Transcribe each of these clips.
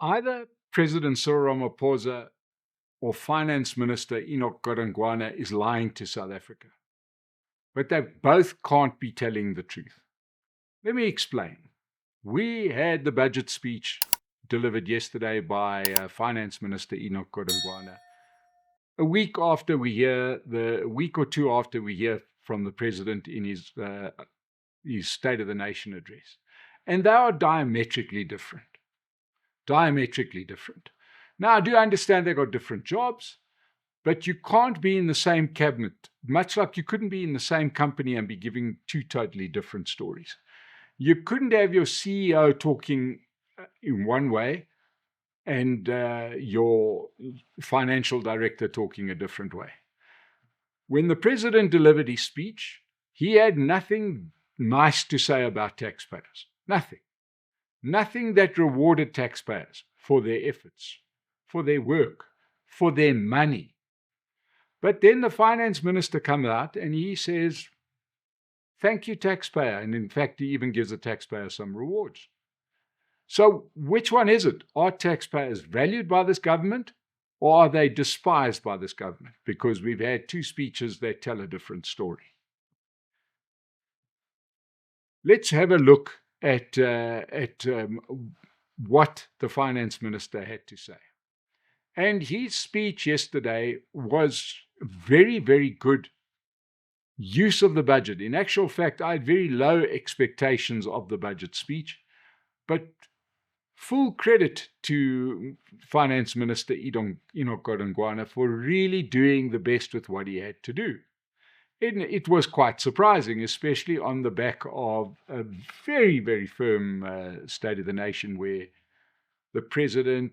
Either President Cyril Ramaphosa or Finance Minister Enoch Godongwana is lying to South Africa. But they both can't be telling the truth. Let me explain. We had the budget speech delivered yesterday by Finance Minister Enoch Godongwana. A week or two after we hear from the President in his State of the Nation address. And they are diametrically different. Diametrically different. Now, I do understand they've got different jobs, but you can't be in the same cabinet, much like you couldn't be in the same company and be giving two totally different stories. You couldn't have your CEO talking in one way and your financial director talking a different way. When the President delivered his speech, he had nothing nice to say about taxpayers. Nothing. Nothing that rewarded taxpayers for their efforts, for their work, for their money. But then the finance minister comes out and he says, thank you, taxpayer. And in fact, he even gives the taxpayer some rewards. So which one is it? Are taxpayers valued by this government, or are they despised by this government? Because we've had two speeches that tell a different story. Let's have a look at what the finance minister had to say. And his speech yesterday was very, very good use of the budget. In actual fact, I had very low expectations of the budget speech, but full credit to Finance Minister Enoch Godongwana for really doing the best with what he had to do. It was quite surprising, especially on the back of a very, very firm State of the Nation where the President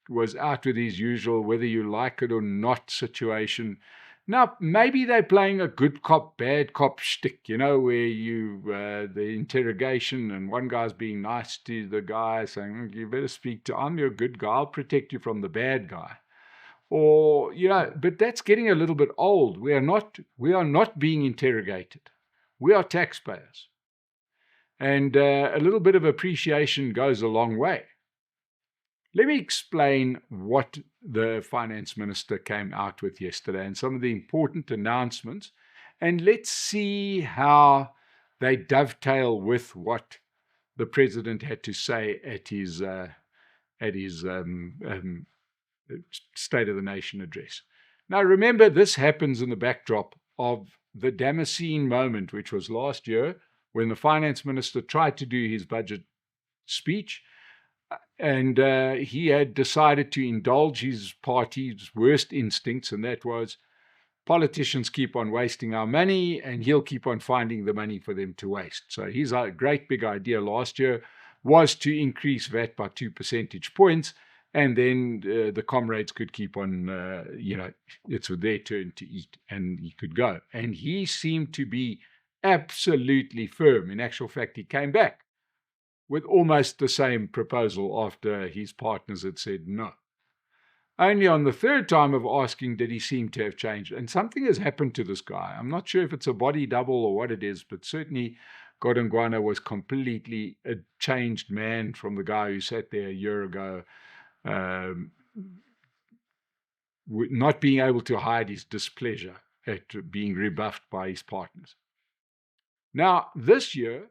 was out with his usual whether you like it or not situation. Now, maybe they're playing a good cop, bad cop shtick, where the interrogation and one guy's being nice to the guy saying, you better I'm your good guy, I'll protect you from the bad guy. Or, but that's getting a little bit old. We are not being interrogated. We are taxpayers. And a little bit of appreciation goes a long way. Let me explain what the finance minister came out with yesterday and some of the important announcements. And let's see how they dovetail with what the president had to say at his State of the Nation address. Now, remember, this happens in the backdrop of the Damascene moment, which was last year when the finance minister tried to do his budget speech, and he had decided to indulge his party's worst instincts, and that was politicians keep on wasting our money, and he'll keep on finding the money for them to waste. So his great big idea last year was to increase VAT by 2 percentage points, and then the comrades could keep on, it's their turn to eat, and he could go. And he seemed to be absolutely firm. In actual fact, he came back with almost the same proposal after his partners had said no. Only on the third time of asking did he seem to have changed. And something has happened to this guy. I'm not sure if it's a body double or what it is, but certainly Godongwana was completely a changed man from the guy who sat there a year ago, not being able to hide his displeasure at being rebuffed by his partners. Now, this year,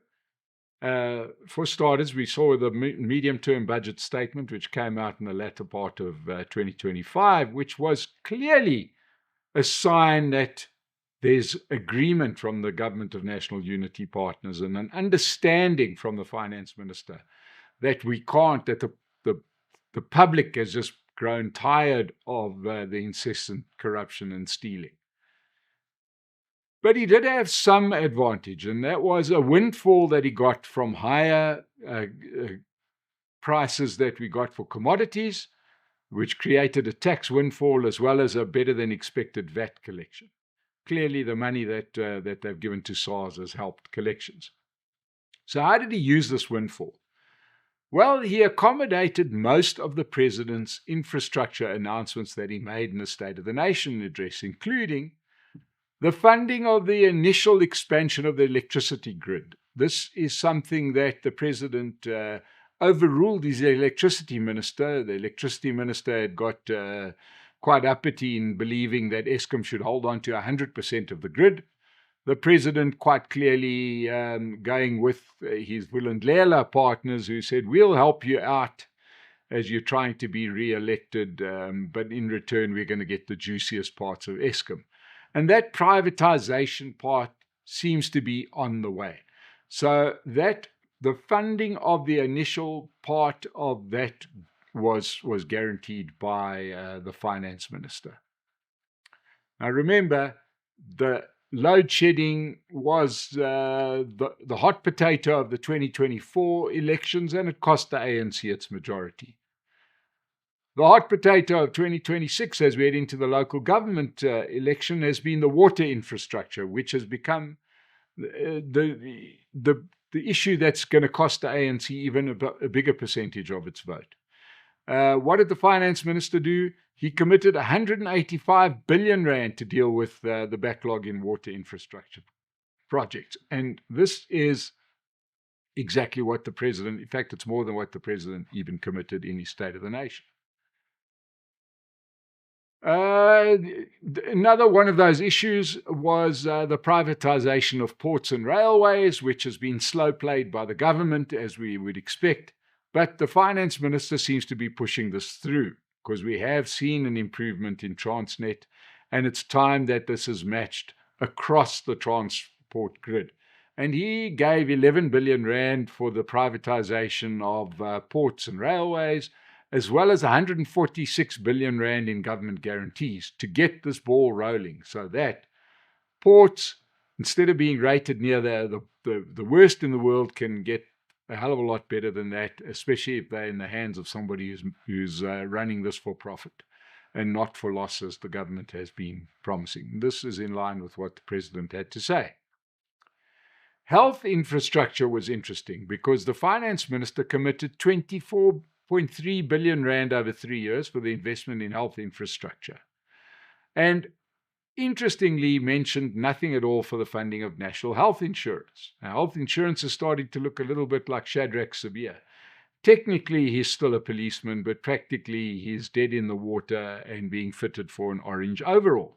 for starters, we saw the medium-term budget statement, which came out in the latter part of 2025, which was clearly a sign that there's agreement from the Government of National Unity partners and an understanding from the finance minister that we can't, that the public has just grown tired of the incessant corruption and stealing. But he did have some advantage, and that was a windfall that he got from higher prices that we got for commodities, which created a tax windfall as well as a better than expected VAT collection. Clearly, the money that they've given to SARS has helped collections. So how did he use this windfall? Well, he accommodated most of the president's infrastructure announcements that he made in the State of the Nation address, including the funding of the initial expansion of the electricity grid. This is something that the president overruled his electricity minister. The electricity minister had got quite uppity in believing that Eskom should hold on to 100% of the grid. The president quite clearly going with his Vulindlela partners who said, we'll help you out as you're trying to be re-elected, but in return, we're going to get the juiciest parts of Eskom. And that privatization part seems to be on the way. So that the funding of the initial part of that was guaranteed by the finance minister. Now remember, the load shedding was the hot potato of the 2024 elections, and it cost the ANC its majority. The hot potato of 2026, as we head into the local government election, has been the water infrastructure, which has become the issue that's going to cost the ANC even a bigger percentage of its vote. What did the finance minister do? He committed 185 billion rand to deal with the backlog in water infrastructure projects. And this is exactly what the president, in fact, it's more than what the president even committed in his State of the Nation. Another one of those issues was the privatization of ports and railways, which has been slow played by the government, as we would expect. But the finance minister seems to be pushing this through, because we have seen an improvement in Transnet, and it's time that this is matched across the transport grid. And he gave 11 billion rand for the privatization of ports and railways, as well as 146 billion rand in government guarantees to get this ball rolling, so that ports, instead of being rated near the worst in the world, can get a hell of a lot better than that, especially if they're in the hands of somebody who's running this for profit and not for losses the government has been promising. This is in line with what the president had to say. Health infrastructure was interesting because the finance minister committed 24.3 billion rand over 3 years for the investment in health infrastructure. And interestingly mentioned nothing at all for the funding of national health insurance. Now, health insurance is starting to look a little bit like Shadrach Sabir. Technically, he's still a policeman, but practically he's dead in the water and being fitted for an orange overall.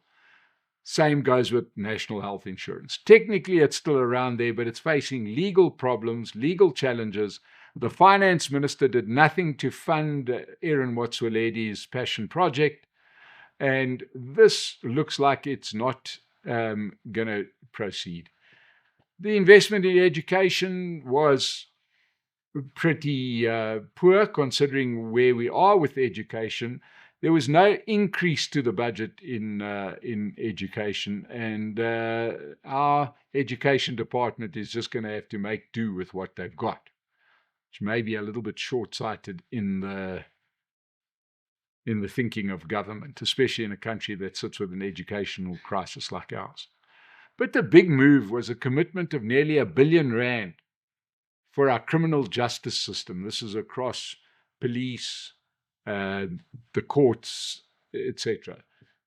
Same goes with national health insurance. Technically, it's still around there, but it's facing legal problems, legal challenges. The finance minister did nothing to fund Aaron Motsoaledi's passion project. And this looks like it's not going to proceed. The investment in education was pretty poor, considering where we are with education. There was no increase to the budget in education, and our education department is just going to have to make do with what they've got, which may be a little bit short-sighted in the thinking of government, especially in a country that sits with an educational crisis like ours. But the big move was a commitment of nearly 1 billion rand for our criminal justice system. This is across police, the courts, etc.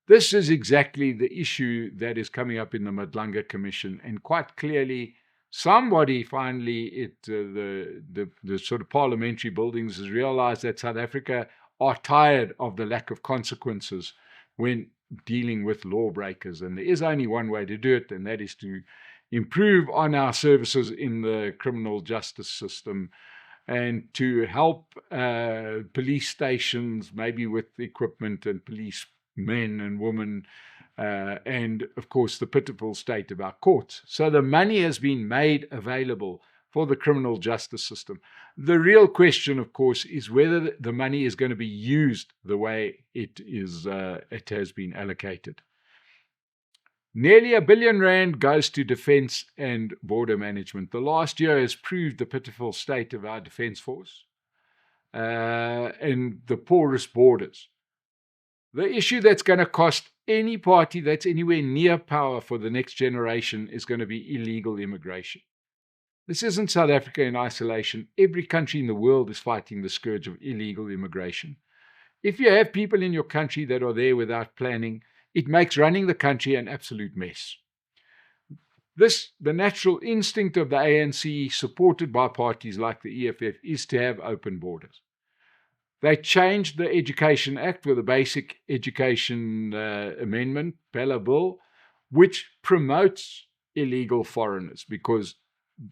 This is exactly the issue that is coming up in the Madlanga Commission, and quite clearly somebody finally the sort of parliamentary buildings has realized that South Africa are tired of the lack of consequences when dealing with lawbreakers. And there is only one way to do it, and that is to improve on our services in the criminal justice system and to help police stations, maybe with equipment and police men and women, and of course the pitiful state of our courts. So the money has been made available for the criminal justice system. The real question, of course, is whether the money is going to be used the way it has been allocated. Nearly 1 billion rand goes to defense and border management. The last year has proved the pitiful state of our defense force and the porous borders. The issue that's going to cost any party that's anywhere near power for the next generation is going to be illegal immigration. This isn't South Africa in isolation. Every country in the world is fighting the scourge of illegal immigration. If you have people in your country that are there without planning, it makes running the country an absolute mess. The natural instinct of the ANC, supported by parties like the EFF, is to have open borders. They changed the Education Act with a Basic Education Amendment, Pella Bill, which promotes illegal foreigners because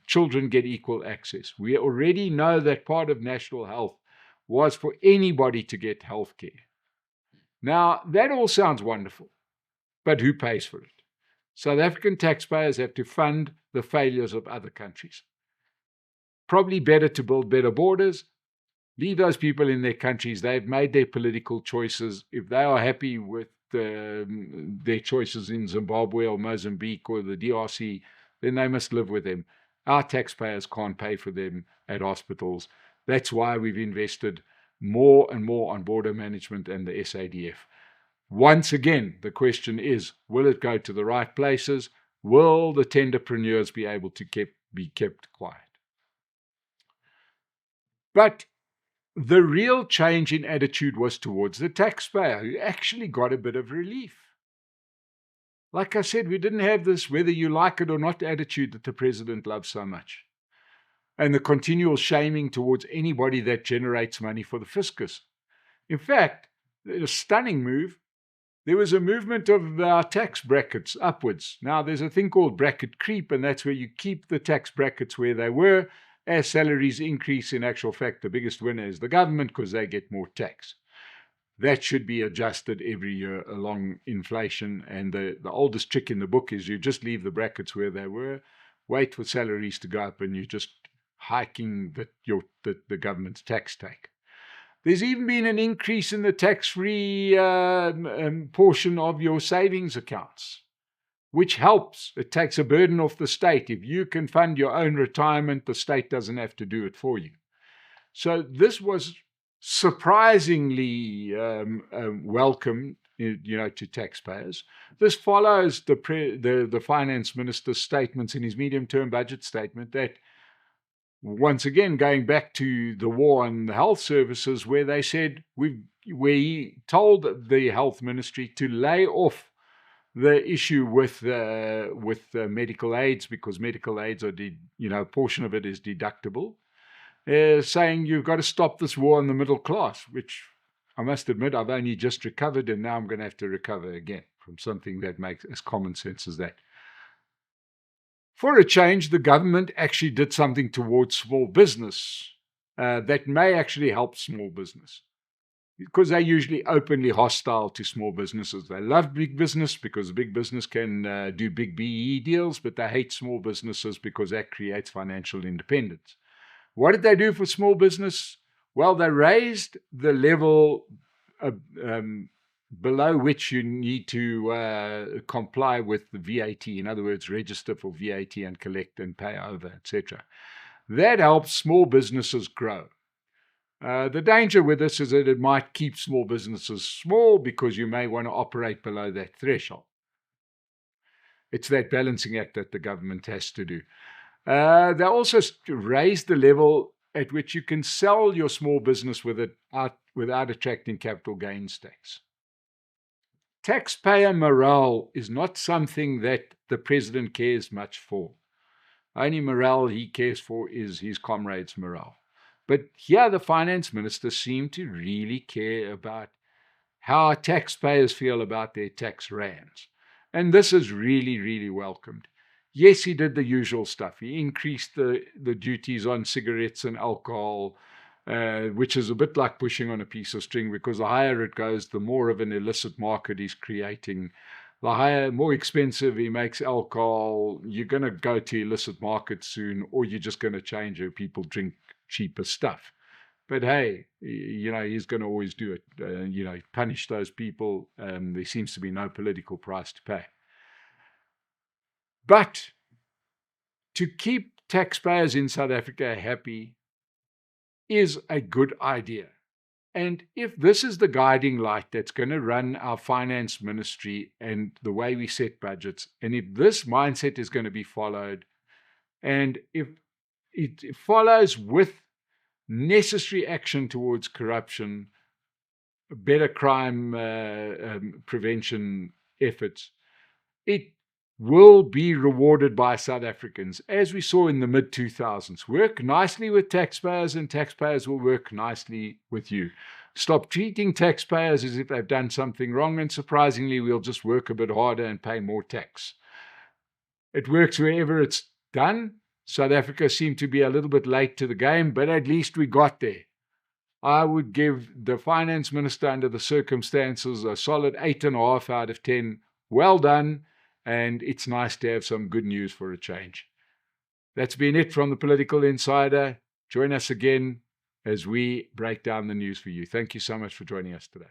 children get equal access. We already know that part of national health was for anybody to get health care. Now, that all sounds wonderful, but who pays for it? South African taxpayers have to fund the failures of other countries. Probably better to build better borders. Leave those people in their countries. They've made their political choices. If they are happy with their choices in Zimbabwe or Mozambique or the DRC, then they must live with them. Our taxpayers can't pay for them at hospitals. That's why we've invested more and more on border management and the SADF. Once again, the question is, will it go to the right places? Will the tenderpreneurs be able to be kept quiet? But the real change in attitude was towards the taxpayer, who actually got a bit of relief. Like I said, we didn't have this whether you like it or not attitude that the president loves so much, and the continual shaming towards anybody that generates money for the fiscus. In fact, in a stunning move, there was a movement of our tax brackets upwards. Now, there's a thing called bracket creep, and that's where you keep the tax brackets where they were. As salaries increase, in actual fact, the biggest winner is the government because they get more tax. That should be adjusted every year along inflation. And the oldest trick in the book is you just leave the brackets where they were, wait for salaries to go up, and you're just hiking the government's tax take. There's even been an increase in the tax-free portion of your savings accounts, which helps. It takes a burden off the state. If you can fund your own retirement, the state doesn't have to do it for you. So this was surprisingly welcome, to taxpayers. This follows the finance minister's statements in his medium-term budget statement that, once again, going back to the war on the health services, where they said we told the health ministry to lay off the issue with medical aids, because medical aids are, a portion of it is deductible, saying you've got to stop this war on the middle class, which I must admit I've only just recovered, and now I'm going to have to recover again from something that makes as common sense as that. For a change, the government actually did something towards small business that may actually help small business, because they're usually openly hostile to small businesses. They love big business because big business can do big BEE deals, but they hate small businesses because that creates financial independence. What did they do for small business? Well, they raised the level below which you need to comply with the VAT. In other words, register for VAT and collect and pay over, etc. That helps small businesses grow. The danger with this is that it might keep small businesses small because you may want to operate below that threshold. It's that balancing act that the government has to do. They also raised the level at which you can sell your small business without attracting capital gains tax. Taxpayer morale is not something that the president cares much for. Only morale he cares for is his comrades' morale. But here the finance minister seemed to really care about how taxpayers feel about their tax rands. And this is really, really welcomed. Yes, he did the usual stuff. He increased the duties on cigarettes and alcohol, which is a bit like pushing on a piece of string, because the higher it goes, the more of an illicit market he's creating. The more expensive he makes alcohol, you're going to go to illicit markets soon, or you're just going to change how people drink cheaper stuff. But hey, he's going to always do it. Punish those people. There seems to be no political price to pay. But to keep taxpayers in South Africa happy is a good idea. And if this is the guiding light that's going to run our finance ministry and the way we set budgets, and if this mindset is going to be followed, and if it follows with necessary action towards corruption, better crime prevention efforts, it will be rewarded by South Africans, as we saw in the mid-2000s. Work nicely with taxpayers, and taxpayers will work nicely with you. Stop treating taxpayers as if they've done something wrong, and surprisingly, we'll just work a bit harder and pay more tax. It works wherever it's done. South Africa seemed to be a little bit late to the game, but at least we got there. I would give the finance minister, under the circumstances, a solid 8.5 out of 10. Well done, and it's nice to have some good news for a change. That's been it from the Political Insider. Join us again as we break down the news for you. Thank you so much for joining us today.